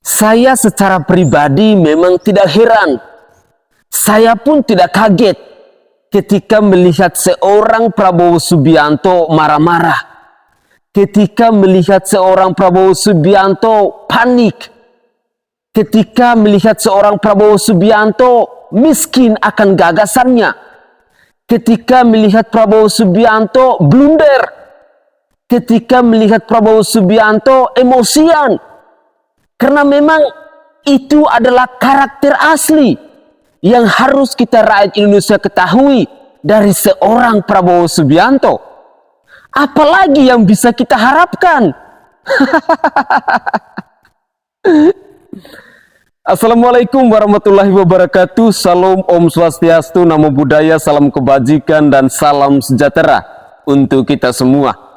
Saya secara pribadi memang tidak heran. Saya pun tidak kaget ketika melihat seorang Prabowo Subianto marah-marah. Ketika melihat seorang Prabowo Subianto panik. Ketika melihat seorang Prabowo Subianto miskin akan gagasannya. Ketika melihat Prabowo Subianto blunder. Ketika melihat Prabowo Subianto emosian. Karena memang itu adalah karakter asli yang harus kita rakyat Indonesia ketahui dari seorang Prabowo Subianto. Apalagi yang bisa kita harapkan? Assalamualaikum warahmatullahi wabarakatuh. Salam Om Swastiastu, Namo Buddhaya, salam kebajikan dan salam sejahtera untuk kita semua.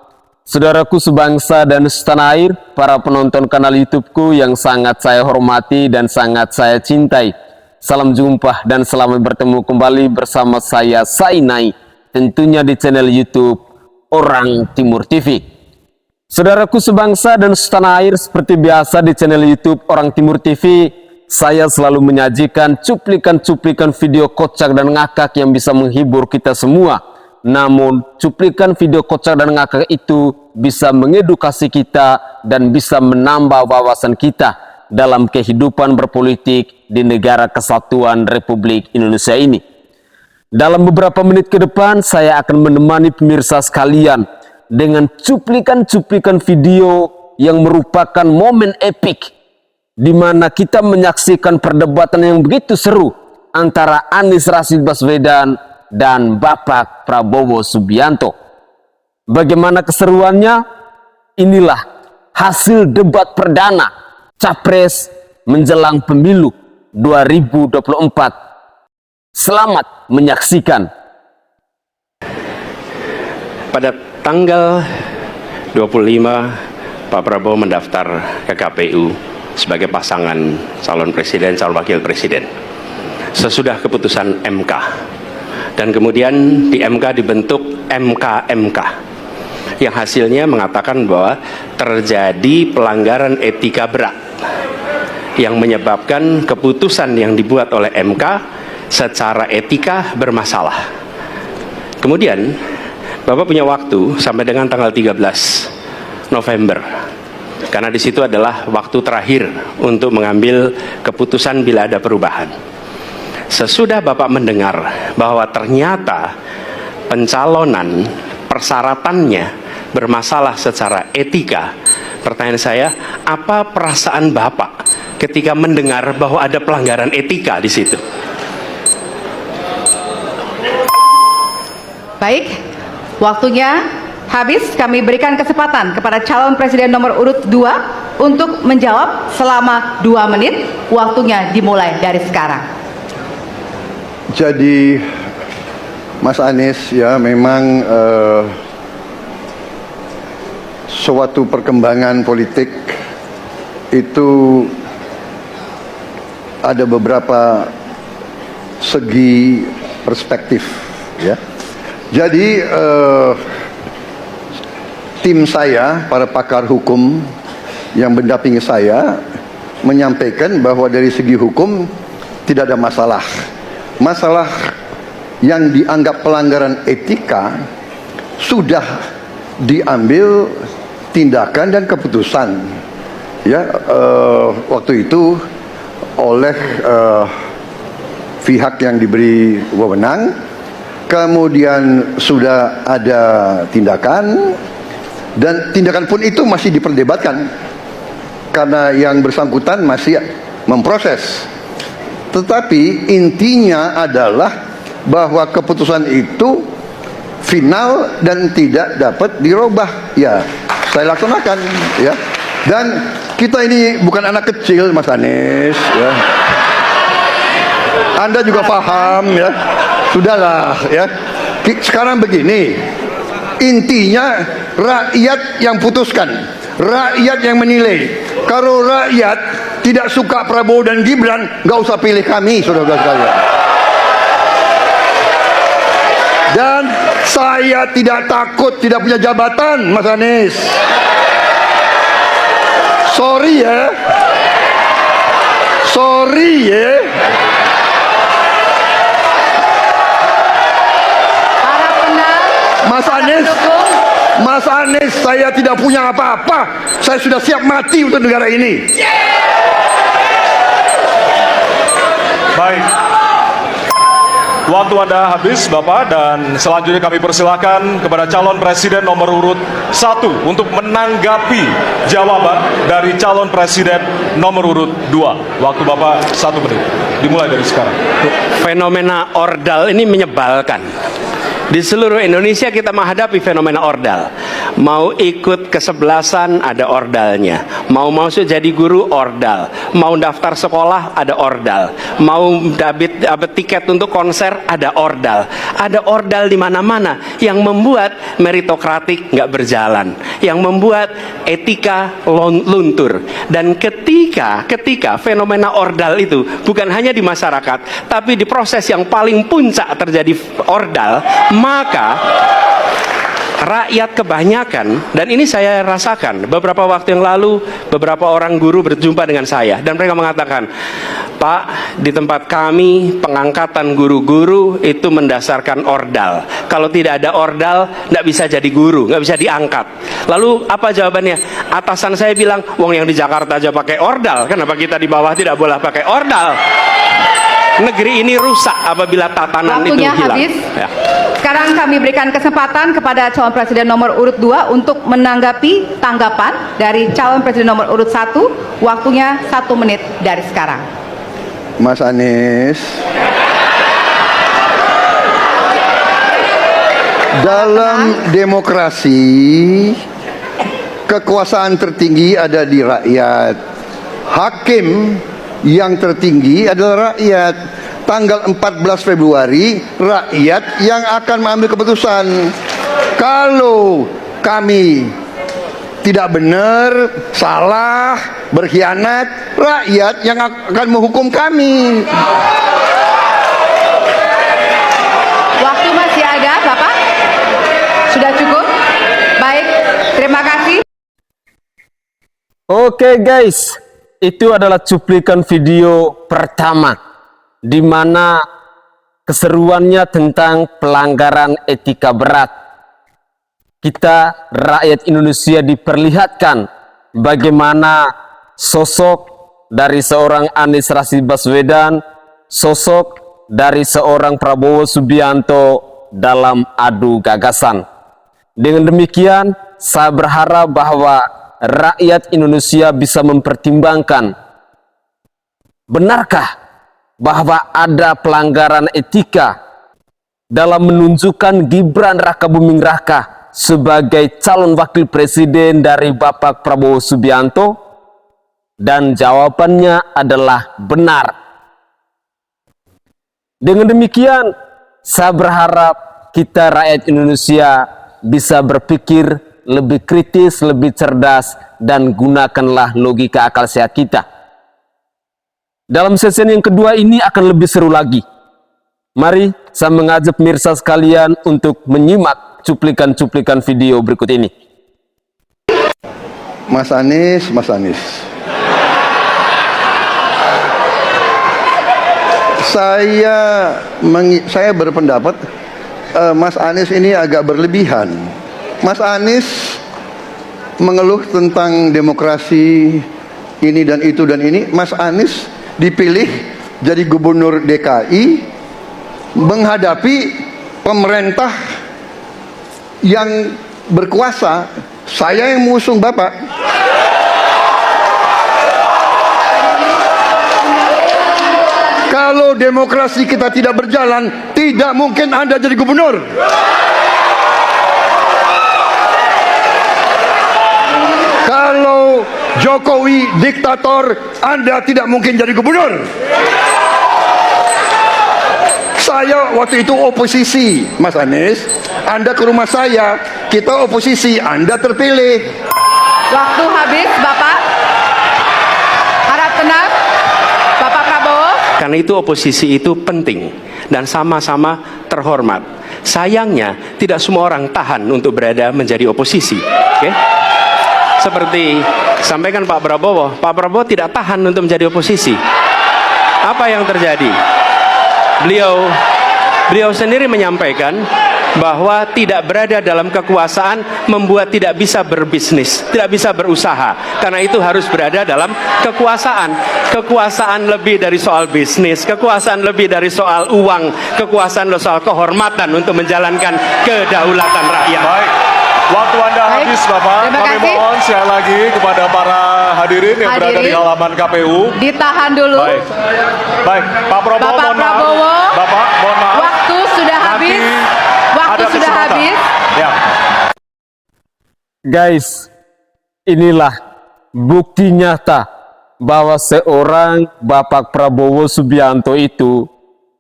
Saudaraku sebangsa dan setanah air, para penonton kanal YouTubeku yang sangat saya hormati dan sangat saya cintai. Salam jumpa dan selamat bertemu kembali bersama saya Sainai, tentunya di channel YouTube Orang Timur TV. Saudaraku sebangsa dan setanah air, seperti biasa di channel YouTube Orang Timur TV, saya selalu menyajikan cuplikan-cuplikan video kocak dan ngakak yang bisa menghibur kita semua. Namun, cuplikan video kocak dan ngakak itu bisa mengedukasi kita dan bisa menambah wawasan kita dalam kehidupan berpolitik di negara kesatuan Republik Indonesia ini. Dalam beberapa menit ke depan, saya akan menemani pemirsa sekalian dengan cuplikan-cuplikan video yang merupakan momen epik di mana kita menyaksikan perdebatan yang begitu seru antara Anies Rashid Baswedan dan Bapak Prabowo Subianto. Bagaimana keseruannya? Inilah hasil debat perdana Capres menjelang pemilu 2024. Selamat menyaksikan. Pada tanggal 25, Pak Prabowo mendaftar ke KPU sebagai pasangan calon presiden, calon wakil presiden. Sesudah keputusan MK. Dan kemudian di MK dibentuk MK yang hasilnya mengatakan bahwa terjadi pelanggaran etika berat yang menyebabkan keputusan yang dibuat oleh MK secara etika bermasalah. Kemudian Bapak punya waktu sampai dengan tanggal 13 November karena di situ adalah waktu terakhir untuk mengambil keputusan bila ada perubahan. Sesudah Bapak mendengar bahwa ternyata pencalonan persyaratannya bermasalah secara etika, pertanyaan saya, apa perasaan Bapak ketika mendengar bahwa ada pelanggaran etika di situ? Baik, waktunya habis. Kami berikan kesempatan kepada calon presiden nomor urut 2 untuk menjawab selama 2 menit. Waktunya dimulai dari sekarang. Jadi Mas Anies ya memang suatu perkembangan politik itu ada beberapa segi perspektif ya. Jadi tim saya, para pakar hukum yang mendampingi saya menyampaikan bahwa dari segi hukum tidak ada masalah. Masalah yang dianggap pelanggaran etika sudah diambil tindakan dan keputusan ya waktu itu oleh pihak yang diberi wewenang. Kemudian sudah ada tindakan dan tindakan pun itu masih diperdebatkan karena yang bersangkutan masih memproses. Tetapi intinya adalah bahwa keputusan itu final dan tidak dapat dirubah. Ya, saya laksanakan ya. Dan kita ini bukan anak kecil, Mas Anies ya. Anda juga paham ya. Sudahlah ya. Sekarang begini. Intinya rakyat yang putuskan, rakyat yang menilai. Kalau rakyat tidak suka Prabowo dan Gibran, nggak usah pilih kami, saudara-saudara sekalian. Dan saya tidak takut tidak punya jabatan, Mas Anies. Sorry ya, ya. Para penang, Mas para Anies, pendukung, Mas Anies, saya tidak punya apa-apa. Saya sudah siap mati untuk negara ini. Baik. Waktu Anda habis, Bapak, dan selanjutnya kami persilakan kepada calon presiden nomor urut 1 untuk menanggapi jawaban dari calon presiden nomor urut 2. Waktu Bapak 1 menit. Dimulai dari sekarang. Fenomena ordal ini menyebalkan. Di seluruh Indonesia kita menghadapi fenomena ordal. Mau ikut kesebelasan ada ordalnya. Mau masuk jadi guru ordal. Mau daftar sekolah ada ordal. Mau dapat tiket untuk konser ada ordal. Ada ordal di mana-mana yang membuat meritokratik nggak berjalan. Yang membuat etika luntur. Dan ketika fenomena ordal itu bukan hanya di masyarakat, tapi di proses yang paling puncak terjadi ordal, maka rakyat kebanyakan, dan ini saya rasakan beberapa waktu yang lalu, beberapa orang guru berjumpa dengan saya dan mereka mengatakan, Pak, di tempat kami pengangkatan guru-guru itu mendasarkan ordal. Kalau tidak ada ordal, nggak bisa jadi guru, nggak bisa diangkat. Lalu apa jawabannya? Atasan saya bilang, wong yang di Jakarta aja pakai ordal, kenapa kita di bawah tidak boleh pakai ordal? Negeri ini rusak apabila tatanan waktunya itu hilang. habis. Ya. Sekarang kami berikan kesempatan kepada calon presiden nomor urut 2 untuk menanggapi tanggapan dari calon presiden nomor urut 1. Waktunya 1 menit dari sekarang. Mas Anies, dalam demokrasi kekuasaan tertinggi ada di rakyat. Hakim yang tertinggi adalah rakyat. Tanggal 14 Februari rakyat yang akan mengambil keputusan. Kalau kami tidak benar, salah, berkhianat, rakyat yang akan menghukum kami. Waktu masih ada, Bapak? Sudah cukup? Baik, terima kasih. Oke guys, itu adalah cuplikan video pertama di mana keseruannya tentang pelanggaran etika berat. Kita rakyat Indonesia diperlihatkan bagaimana sosok dari seorang Anies Rashid Baswedan, sosok dari seorang Prabowo Subianto dalam adu gagasan. Dengan demikian, saya berharap bahwa rakyat Indonesia bisa mempertimbangkan, benarkah bahwa ada pelanggaran etika dalam menunjukkan Gibran Rakabuming Raka sebagai calon wakil presiden dari Bapak Prabowo Subianto? Dan jawabannya adalah benar. Dengan demikian, saya berharap kita rakyat Indonesia bisa berpikir lebih kritis, lebih cerdas, dan gunakanlah logika akal sehat kita. Dalam sesi yang kedua ini akan lebih seru lagi. Mari saya mengajak pemirsa sekalian untuk menyimak cuplikan-cuplikan video berikut ini. Mas Anies, saya berpendapat Mas Anies ini agak berlebihan. Mas Anies mengeluh tentang demokrasi ini dan itu dan ini. Mas Anies dipilih jadi gubernur DKI menghadapi pemerintah yang berkuasa. Saya yang mengusung Bapak. Kalau demokrasi kita tidak berjalan, tidak mungkin Anda jadi gubernur. Kalau Jokowi diktator, Anda tidak mungkin jadi gubernur. Saya waktu itu oposisi, Mas Anies. Anda ke rumah saya, kita oposisi, Anda terpilih. Waktu habis, Bapak. Harap tenang, Bapak Prabowo. Karena itu oposisi itu penting dan sama-sama terhormat. Sayangnya tidak semua orang tahan untuk berada menjadi oposisi. Oke? Seperti sampaikan Pak Prabowo tidak tahan untuk menjadi oposisi. Apa yang terjadi? Beliau sendiri menyampaikan bahwa tidak berada dalam kekuasaan membuat tidak bisa berbisnis, tidak bisa berusaha. Karena itu harus berada dalam kekuasaan. Kekuasaan lebih dari soal bisnis, kekuasaan lebih dari soal uang, kekuasaan soal kehormatan untuk menjalankan kedaulatan rakyat. Baik, waktu Anda Baik, habis Bapak. terima Kami kasih. mohon sekali lagi kepada para hadirin yang berada di Hadirin. halaman KPU. Ditahan dulu. Baik, baik, Pak Prabowo, Bapak mohon maaf. Prabowo, Bapak, mohon maaf. Waktu sudah Nanti habis. Waktu ada sudah kesempatan. habis. Ya. Guys, inilah bukti nyata bahwa seorang Bapak Prabowo Subianto itu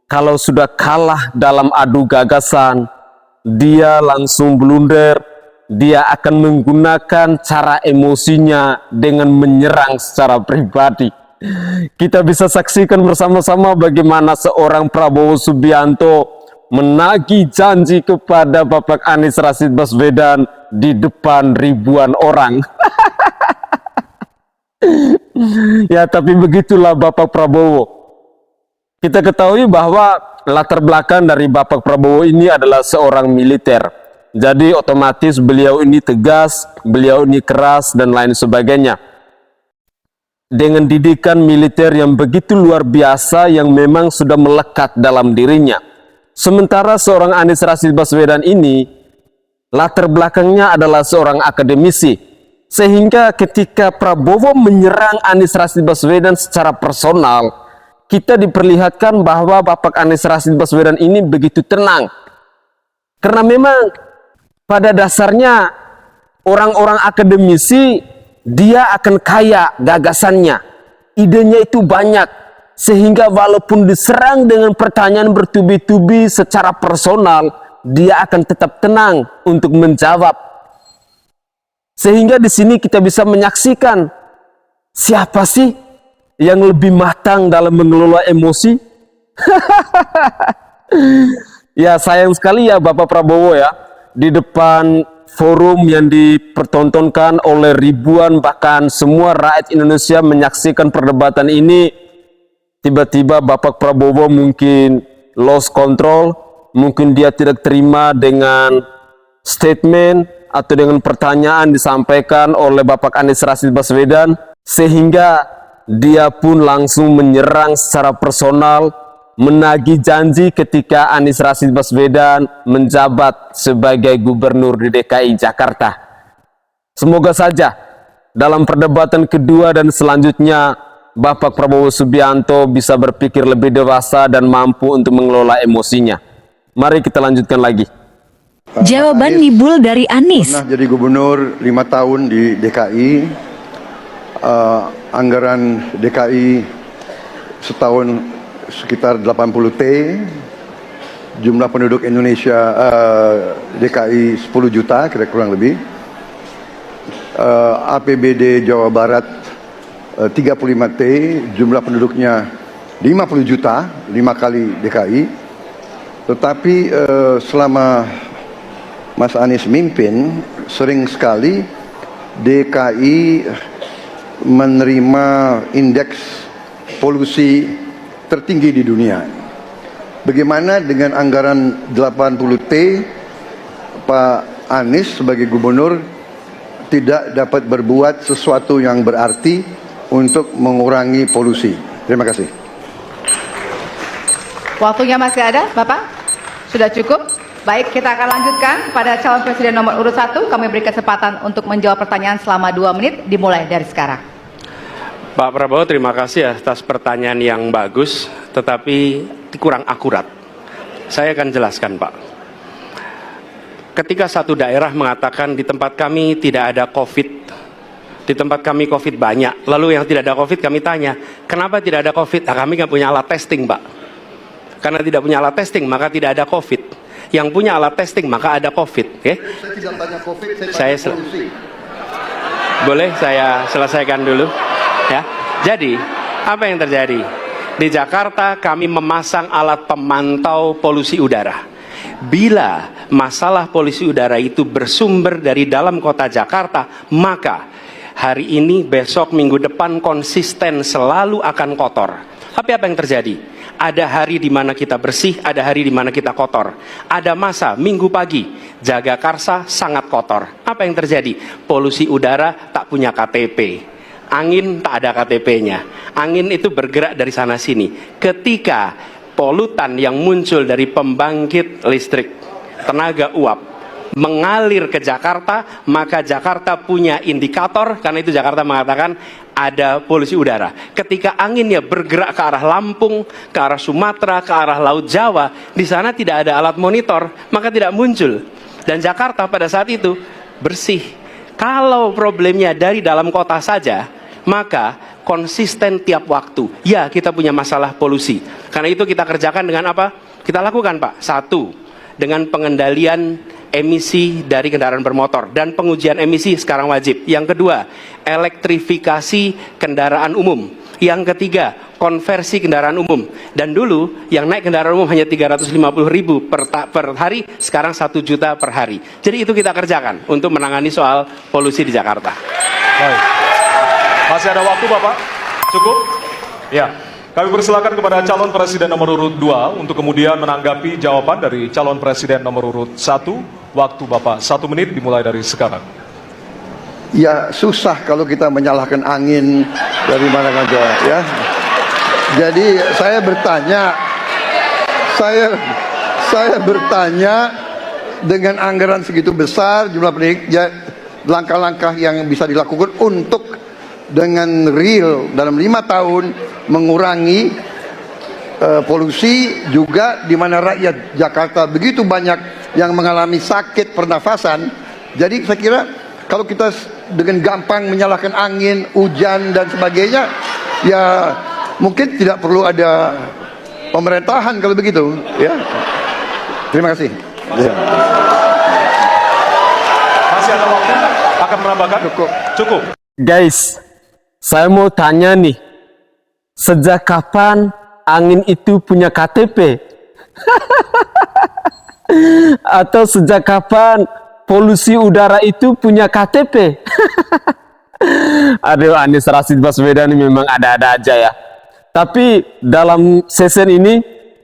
kalau sudah kalah dalam adu gagasan, dia langsung blunder, dia akan menggunakan cara emosinya dengan menyerang secara pribadi. Kita bisa saksikan bersama-sama bagaimana seorang Prabowo Subianto menagih janji kepada Bapak Anies Rashid Baswedan di depan ribuan orang. Ya, tapi begitulah Bapak Prabowo. Kita ketahui bahwa latar belakang dari Bapak Prabowo ini adalah seorang militer. Jadi otomatis beliau ini tegas, beliau ini keras dan lain sebagainya. Dengan didikan militer yang begitu luar biasa yang memang sudah melekat dalam dirinya. Sementara seorang Anies Rashid Baswedan ini latar belakangnya adalah seorang akademisi. Sehingga ketika Prabowo menyerang Anies Rashid Baswedan secara personal, kita diperlihatkan bahwa Bapak Anies Rashid Baswedan ini begitu tenang. Karena memang pada dasarnya orang-orang akademisi dia akan kaya gagasannya, idenya itu banyak. Sehingga walaupun diserang dengan pertanyaan bertubi-tubi secara personal, dia akan tetap tenang untuk menjawab. Sehingga di sini kita bisa menyaksikan siapa sih yang lebih matang dalam mengelola emosi. Ya sayang sekali ya Bapak Prabowo ya, di depan forum yang dipertontonkan oleh ribuan bahkan semua rakyat Indonesia menyaksikan perdebatan ini, tiba-tiba Bapak Prabowo mungkin lost control, mungkin dia tidak terima dengan statement atau dengan pertanyaan disampaikan oleh Bapak Anies Rashid Baswedan, sehingga dia pun langsung menyerang secara personal, menagih janji ketika Anies Rashid Baswedan menjabat sebagai gubernur di DKI Jakarta. Semoga saja dalam perdebatan kedua dan selanjutnya Bapak Prabowo Subianto bisa berpikir lebih dewasa dan mampu untuk mengelola emosinya. Mari kita lanjutkan lagi. Jawaban nibul dari Anies. Pernah jadi gubernur 5 tahun di DKI. Anggaran DKI setahun sekitar 80 T. Jumlah penduduk Indonesia DKI 10 juta kira kurang lebih. APBD Jawa Barat 35 T, jumlah penduduknya 50 juta, 5 kali DKI. Tetapi selama Mas Anies mimpin, sering sekali DKI menerima indeks polusi tertinggi di dunia. Bagaimana dengan anggaran 80 T, Pak Anies sebagai gubernur tidak dapat berbuat sesuatu yang berarti untuk mengurangi polusi? Terima kasih. Waktunya masih ada, Bapak? Sudah cukup? Baik, kita akan lanjutkan pada calon presiden nomor urut 1. Kami beri kesempatan untuk menjawab pertanyaan selama 2 menit, dimulai dari sekarang. Pak Prabowo, terima kasih atas pertanyaan yang bagus, tetapi kurang akurat. Saya akan jelaskan, Pak. Ketika satu daerah mengatakan di tempat kami tidak ada COVID, di tempat kami COVID banyak, lalu yang tidak ada COVID kami tanya, kenapa tidak ada COVID? Nah, kami nggak punya alat testing, Pak. Karena tidak punya alat testing, maka tidak ada COVID. Yang punya alat testing, maka ada COVID. Okay? Saya tidak tanya COVID, Saya boleh saya selesaikan dulu, ya. Jadi apa yang terjadi di Jakarta? Kami memasang alat pemantau polusi udara. Bila masalah polusi udara itu bersumber dari dalam kota Jakarta, maka hari ini, besok, minggu depan konsisten selalu akan kotor. Tapi apa yang terjadi? Ada hari di mana kita bersih, ada hari di mana kita kotor. Ada masa minggu pagi, Jagakarsa sangat kotor. Apa yang terjadi? Polusi udara tak punya KTP. Angin tak ada KTP-nya. Angin itu bergerak dari sana sini. Ketika polutan yang muncul dari pembangkit listrik tenaga uap mengalir ke Jakarta, maka Jakarta punya indikator, karena itu Jakarta mengatakan ada polusi udara. Ketika anginnya bergerak ke arah Lampung, ke arah Sumatera, ke arah Laut Jawa, di sana tidak ada alat monitor, maka tidak muncul. Dan Jakarta pada saat itu bersih. Kalau problemnya dari dalam kota saja, maka konsisten tiap waktu. Ya, kita punya masalah polusi. Karena itu kita kerjakan dengan apa? Kita lakukan, Pak. Satu, dengan pengendalian emisi dari kendaraan bermotor dan pengujian emisi sekarang wajib. Yang kedua, elektrifikasi kendaraan umum. Yang ketiga, konversi kendaraan umum. Dan dulu yang naik kendaraan umum hanya 350.000 per hari, sekarang 1 juta per hari. Jadi itu kita kerjakan untuk menangani soal polusi di Jakarta. Baik. Masih ada waktu, Bapak? Cukup? Ya. Kami persilakan kepada calon presiden nomor urut 2 untuk kemudian menanggapi jawaban dari calon presiden nomor urut 1. Waktu Bapak 1 menit dimulai dari sekarang. Ya susah kalau kita menyalahkan angin dari mana saja ya. Jadi saya bertanya dengan anggaran segitu besar, jumlah pendidik, ya, langkah-langkah yang bisa dilakukan untuk dengan real dalam 5 tahun mengurangi polusi, juga di mana rakyat Jakarta begitu banyak yang mengalami sakit pernafasan. Jadi saya kira kalau kita dengan gampang menyalahkan angin, hujan dan sebagainya, ya mungkin tidak perlu ada pemerintahan kalau begitu ya. Terima kasih. Masih ada waktu? Akan menambahkan? Cukup. Guys, saya mau tanya nih, sejak kapan angin itu punya KTP? Atau sejak kapan polusi udara itu punya KTP? Aduh, Anies Rashid Baswedan ini memang ada-ada aja ya. Tapi dalam sesi ini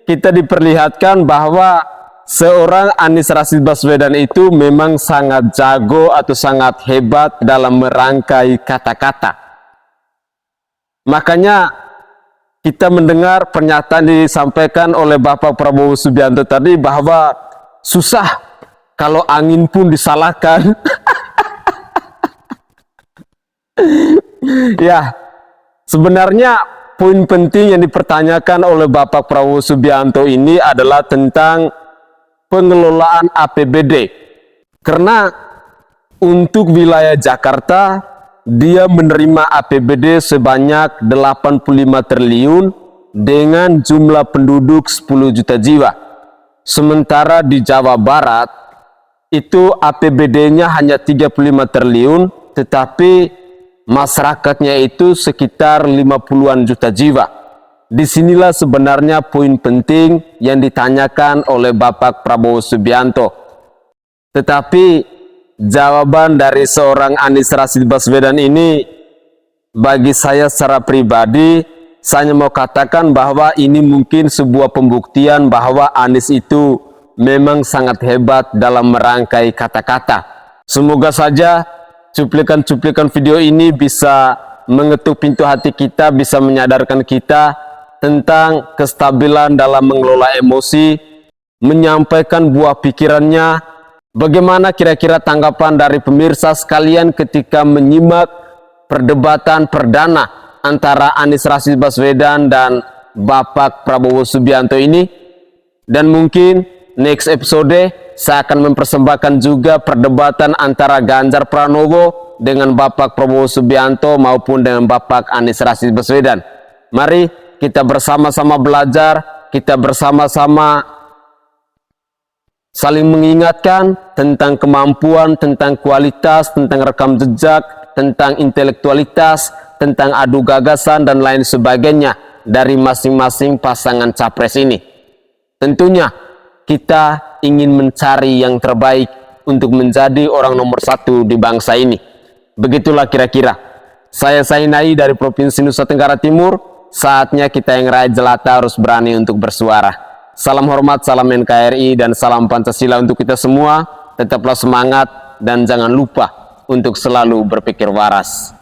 kita diperlihatkan bahwa seorang Anies Rashid Baswedan itu memang sangat jago atau sangat hebat dalam merangkai kata-kata. Makanya kita mendengar pernyataan disampaikan oleh Bapak Prabowo Subianto tadi bahwa susah kalau angin pun disalahkan. Ya, sebenarnya poin penting yang dipertanyakan oleh Bapak Prabowo Subianto ini adalah tentang pengelolaan APBD. Karena untuk wilayah Jakarta, dia menerima APBD sebanyak 85 triliun dengan jumlah penduduk 10 juta jiwa. Sementara di Jawa Barat, itu APBD-nya hanya 35 triliun, tetapi masyarakatnya itu sekitar 50-an juta jiwa. Disinilah sebenarnya poin penting yang ditanyakan oleh Bapak Prabowo Subianto. Tetapi jawaban dari seorang Anies Rashid Baswedan ini, bagi saya secara pribadi, saya mau katakan bahwa ini mungkin sebuah pembuktian bahwa Anies itu memang sangat hebat dalam merangkai kata-kata. Semoga saja cuplikan-cuplikan video ini bisa mengetuk pintu hati kita, bisa menyadarkan kita tentang kestabilan dalam mengelola emosi, menyampaikan buah pikirannya. Bagaimana kira-kira tanggapan dari pemirsa sekalian ketika menyimak perdebatan perdana antara Anies Rashid Baswedan dan Bapak Prabowo Subianto ini? Dan mungkin next episode saya akan mempersembahkan juga perdebatan antara Ganjar Pranowo dengan Bapak Prabowo Subianto maupun dengan Bapak Anies Rashid Baswedan. Mari kita bersama-sama belajar, kita bersama-sama saling mengingatkan tentang kemampuan, tentang kualitas, tentang rekam jejak, tentang intelektualitas, tentang adu gagasan dan lain sebagainya dari masing-masing pasangan capres ini. Tentunya kita ingin mencari yang terbaik untuk menjadi orang nomor 1 di bangsa ini. Begitulah kira-kira. Saya Sainai dari Provinsi Nusa Tenggara Timur. Saatnya kita yang rakyat jelata harus berani untuk bersuara. Salam hormat, salam NKRI, dan salam Pancasila untuk kita semua. Tetaplah semangat dan jangan lupa untuk selalu berpikir waras.